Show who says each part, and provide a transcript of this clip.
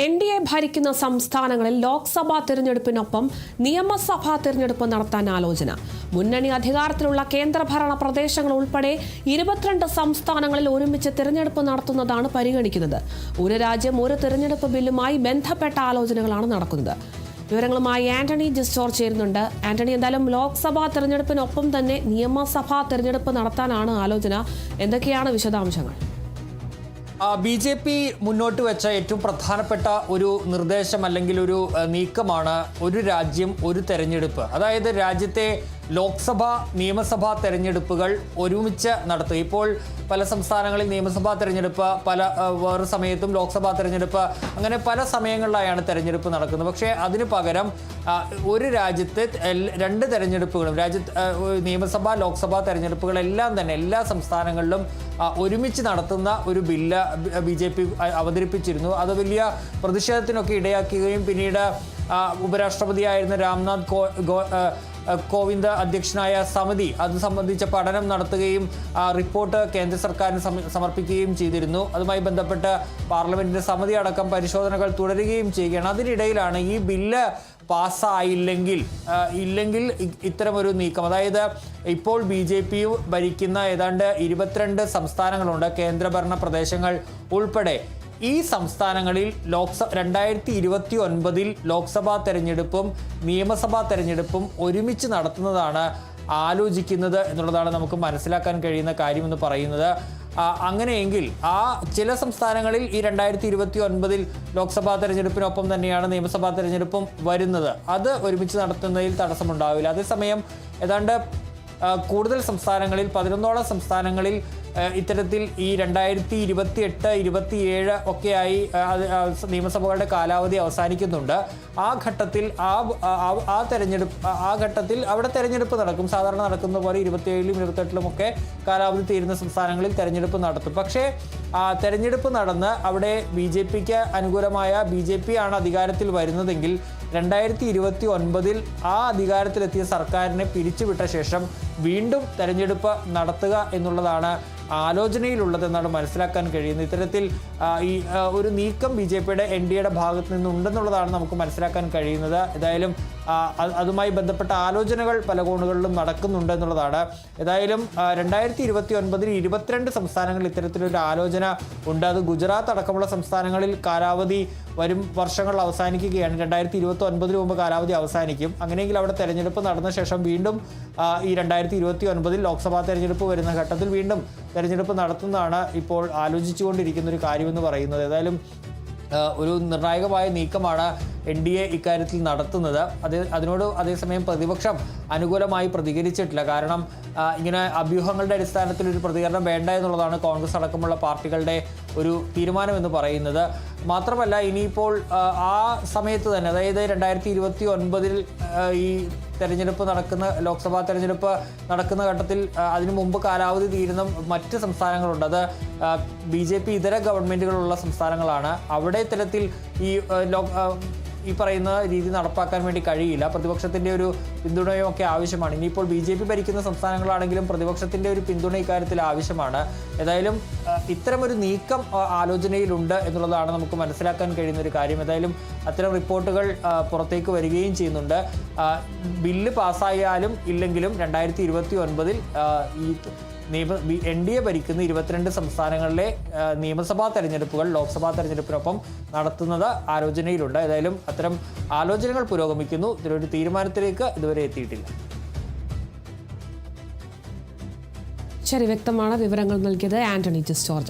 Speaker 1: NDA ഭരിക്കുന്ന സംസ്ഥാനങ്ങളിൽ ലോക്സഭാ തിരഞ്ഞെടുപ്പിനൊപ്പം നിയമസഭാ തിരഞ്ഞെടുപ്പ് നടത്താൻ ആലോചന. മുന്നണി അധികാരത്തിലുള്ള കേന്ദ്രഭരണ പ്രദേശങ്ങൾ ഉൾപ്പെടെ 22 സംസ്ഥാനങ്ങളിൽ ഒരുമിച്ച് തിരഞ്ഞെടുപ്പ് നടത്തുന്നതാണ് പരിഗണിക്കുന്നത്. ഒരു രാജ്യം ഒരു തിരഞ്ഞെടുപ്പ് ബില്ലുമായി ബന്ധപ്പെട്ട ആലോചനകളാണ് നടക്കുന്നത്. വിവരങ്ങളുമായി ആന്റണി ജിസ്റ്റോർ ചേരുന്നുണ്ട്. ആന്റണി, എന്തായാലും ലോക്സഭാ തിരഞ്ഞെടുപ്പിനൊപ്പം തന്നെ നിയമസഭാ തിരഞ്ഞെടുപ്പ് നടത്താനാണ് ആലോചന. എന്തൊക്കെയാണ് വിശദാംശങ്ങൾ?
Speaker 2: BJP മുന്നോട്ട് വെച്ച ഏറ്റവും പ്രധാനപ്പെട്ട ഒരു നിർദ്ദേശം അല്ലെങ്കിൽ ഒരു നീക്കമാണ് ഒരു രാജ്യം ഒരു തെരഞ്ഞെടുപ്പ്. അതായത് രാജ്യത്തെ ലോക്സഭാ നിയമസഭാ തെരഞ്ഞെടുപ്പുകൾ ഒരുമിച്ച് നടത്തുക. ഇപ്പോൾ പല സംസ്ഥാനങ്ങളിൽ നിയമസഭാ തെരഞ്ഞെടുപ്പ്, വേറെ സമയത്തും ലോക്സഭാ തെരഞ്ഞെടുപ്പ്, അങ്ങനെ പല സമയങ്ങളിലായാണ് തെരഞ്ഞെടുപ്പ് നടക്കുന്നത്. പക്ഷേ അതിന് പകരം ഒരു രാജ്യത്തെ രണ്ട് തെരഞ്ഞെടുപ്പുകളും നിയമസഭാ ലോക്സഭാ തെരഞ്ഞെടുപ്പുകളെല്ലാം തന്നെ എല്ലാ സംസ്ഥാനങ്ങളിലും ഒരുമിച്ച് നടത്തുന്ന ഒരു ബില്ല് BJP അവതരിപ്പിച്ചിരുന്നു. അത് വലിയ പ്രതിഷേധത്തിനൊക്കെ ഇടയാക്കുകയും പിന്നീട് ഉപരാഷ്ട്രപതിയായിരുന്ന രാംനാഥ് കോവിന്ദ് അധ്യക്ഷനായ സമിതി അത് സംബന്ധിച്ച പഠനം നടത്തുകയും റിപ്പോർട്ട് കേന്ദ്ര സർക്കാരിന് സമർപ്പിക്കുകയും ചെയ്തിരുന്നു. അതുമായി ബന്ധപ്പെട്ട് പാർലമെന്റിന്റെ സമിതി അടക്കം പരിശോധനകൾ തുടരുകയും ചെയ്യുകയാണ്. അതിനിടയിലാണ് ഈ ബില്ല് പാസ്സായില്ലെങ്കിൽ ഇത്തരമൊരു നീക്കം. അതായത് ഇപ്പോൾ BJP ഭരിക്കുന്ന ഏതാണ്ട് 22 സംസ്ഥാനങ്ങളുണ്ട്, കേന്ദ്രഭരണ പ്രദേശങ്ങൾ ഉൾപ്പെടെ. ഈ സംസ്ഥാനങ്ങളിൽ 2029 ലോക്സഭാ തെരഞ്ഞെടുപ്പും നിയമസഭാ തെരഞ്ഞെടുപ്പും ഒരുമിച്ച് നടത്തുന്നതാണ് ആലോചിക്കുന്നത് എന്നുള്ളതാണ് നമുക്ക് മനസ്സിലാക്കാൻ കഴിയുന്ന കാര്യമെന്ന് പറയുന്നത്. അങ്ങനെയെങ്കിൽ ചില സംസ്ഥാനങ്ങളിൽ ഈ 2029 ലോക്സഭാ തെരഞ്ഞെടുപ്പിനൊപ്പം തന്നെയാണ് നിയമസഭാ തെരഞ്ഞെടുപ്പും വരുന്നത്. അത് ഒരുമിച്ച് നടത്തുന്നതിൽ തടസ്സമുണ്ടാവില്ല. അതേസമയം ഏതാണ്ട് കൂടുതൽ സംസ്ഥാനങ്ങളിൽ 11ഓളം സംസ്ഥാനങ്ങളിൽ ഇത്തരത്തിൽ ഈ 2028, 27 ഒക്കെയായി നിയമസഭകളുടെ കാലാവധി അവസാനിക്കുന്നുണ്ട്. ആ ഘട്ടത്തിൽ അവിടെ തെരഞ്ഞെടുപ്പ് നടക്കും. സാധാരണ നടക്കുന്ന പോലെ 27ലും 28ലും ഒക്കെ കാലാവധി തീരുന്ന സംസ്ഥാനങ്ങളിൽ തെരഞ്ഞെടുപ്പ് നടത്തും. പക്ഷേ തെരഞ്ഞെടുപ്പ് നടന്ന് അവിടെ BJPക്ക് അനുകൂലമായ BJP ആണ് അധികാരത്തിൽ വരുന്നതെങ്കിൽ 2029 അധികാരത്തിലെത്തിയ സർക്കാരിനെ പിരിച്ചുവിട്ട ശേഷം വീണ്ടും തെരഞ്ഞെടുപ്പ് നടത്തുക എന്നുള്ളതാണ് ആലോചനയിലുള്ളതെന്നാണ് മനസ്സിലാക്കാൻ കഴിയുന്നത്. ഇത്തരത്തിൽ ഒരു നീക്കം BJPയുടെ NDAയുടെ ഭാഗത്ത് നിന്നുണ്ടെന്നുള്ളതാണ് നമുക്ക് മനസ്സിലാക്കാൻ കഴിയുന്നത്. ഏതായാലും അതുമായി ബന്ധപ്പെട്ട ആലോചനകൾ പല കോണുകളിലും നടക്കുന്നുണ്ട് എന്നുള്ളതാണ്. ഏതായാലും 2029 22 സംസ്ഥാനങ്ങളിൽ ഇത്തരത്തിലൊരു ആലോചന ഉണ്ട്. അത് ഗുജറാത്ത് അടക്കമുള്ള സംസ്ഥാനങ്ങളിൽ കാലാവധി വരും വർഷങ്ങൾ അവസാനിക്കുകയാണ്. 2029 മുമ്പ് കാലാവധി അവസാനിക്കും. അങ്ങനെയെങ്കിൽ അവിടെ തെരഞ്ഞെടുപ്പ് നടന്ന ശേഷം വീണ്ടും ഈ 2029 ലോക്സഭാ തെരഞ്ഞെടുപ്പ് വരുന്ന ഘട്ടത്തിൽ വീണ്ടും തെരഞ്ഞെടുപ്പ് നടത്തുന്നതാണ് ഇപ്പോൾ ആലോചിച്ചുകൊണ്ടിരിക്കുന്ന ഒരു കാര്യമെന്ന് പറയുന്നത്. ഏതായാലും ഒരു നിർണായകമായ നീക്കമാണ് NDA ഇക്കാര്യത്തിൽ നടത്തുന്നത്. അതിനോട് അതേസമയം പ്രതിപക്ഷം അനുകൂലമായി പ്രതികരിച്ചിട്ടില്ല. കാരണം ഇങ്ങനെ അഭ്യൂഹങ്ങളുടെ അടിസ്ഥാനത്തിൽ ഒരു പ്രതികരണം വേണ്ട എന്നുള്ളതാണ് കോൺഗ്രസ് അടക്കമുള്ള പാർട്ടികളുടെ ഒരു തീരുമാനമെന്ന് പറയുന്നത്. മാത്രമല്ല ഇനിയിപ്പോൾ ആ സമയത്ത് തന്നെ, അതായത് 2029 ഈ ലോക്സഭാ തെരഞ്ഞെടുപ്പ് നടക്കുന്ന ഘട്ടത്തിൽ അതിനു മുമ്പ് കാലാവധി തീരുന്ന മറ്റ് സംസ്ഥാനങ്ങളുണ്ട്. അത് BJP ഇതര ഗവൺമെൻറ്റുകളുള്ള സംസ്ഥാനങ്ങളാണ്. അവിടെ ഇത്തരത്തിൽ ഈ പറയുന്ന രീതി നടപ്പാക്കാൻ വേണ്ടി കഴിയില്ല. പ്രതിപക്ഷത്തിൻ്റെ ഒരു പിന്തുണയും ഒക്കെ ആവശ്യമാണ്. ഇനിയിപ്പോൾ BJP ഭരിക്കുന്ന സംസ്ഥാനങ്ങളാണെങ്കിലും പ്രതിപക്ഷത്തിൻ്റെ ഒരു പിന്തുണ ഇക്കാര്യത്തിൽ ആവശ്യമാണ്. ഏതായാലും ഇത്തരമൊരു നീക്കം ആലോചനയിലുണ്ട് എന്നുള്ളതാണ് നമുക്ക് മനസ്സിലാക്കാൻ കഴിയുന്ന ഒരു കാര്യം. ഏതായാലും അത്തരം റിപ്പോർട്ടുകൾ പുറത്തേക്ക് വരികയും ചെയ്യുന്നുണ്ട്. ബില്ല് പാസ്സായാലും ഇല്ലെങ്കിലും 2029 NDA ഭരിക്കുന്ന 22 സംസ്ഥാനങ്ങളിലെ നിയമസഭാ തെരഞ്ഞെടുപ്പുകൾ ലോക്സഭാ തെരഞ്ഞെടുപ്പിനൊപ്പം നടത്തുന്നത് ആലോചനയിലുണ്ട്. ഏതായാലും അത്തരം ആലോചനകൾ പുരോഗമിക്കുന്നു. ഇതിലൊരു തീരുമാനത്തിലേക്ക് ഇതുവരെ എത്തിയിട്ടില്ല.
Speaker 1: ശരി, വ്യക്തമാണ് വിവരങ്ങൾ നൽകിയത് ആന്റണി ജിസ്റ്റോർ.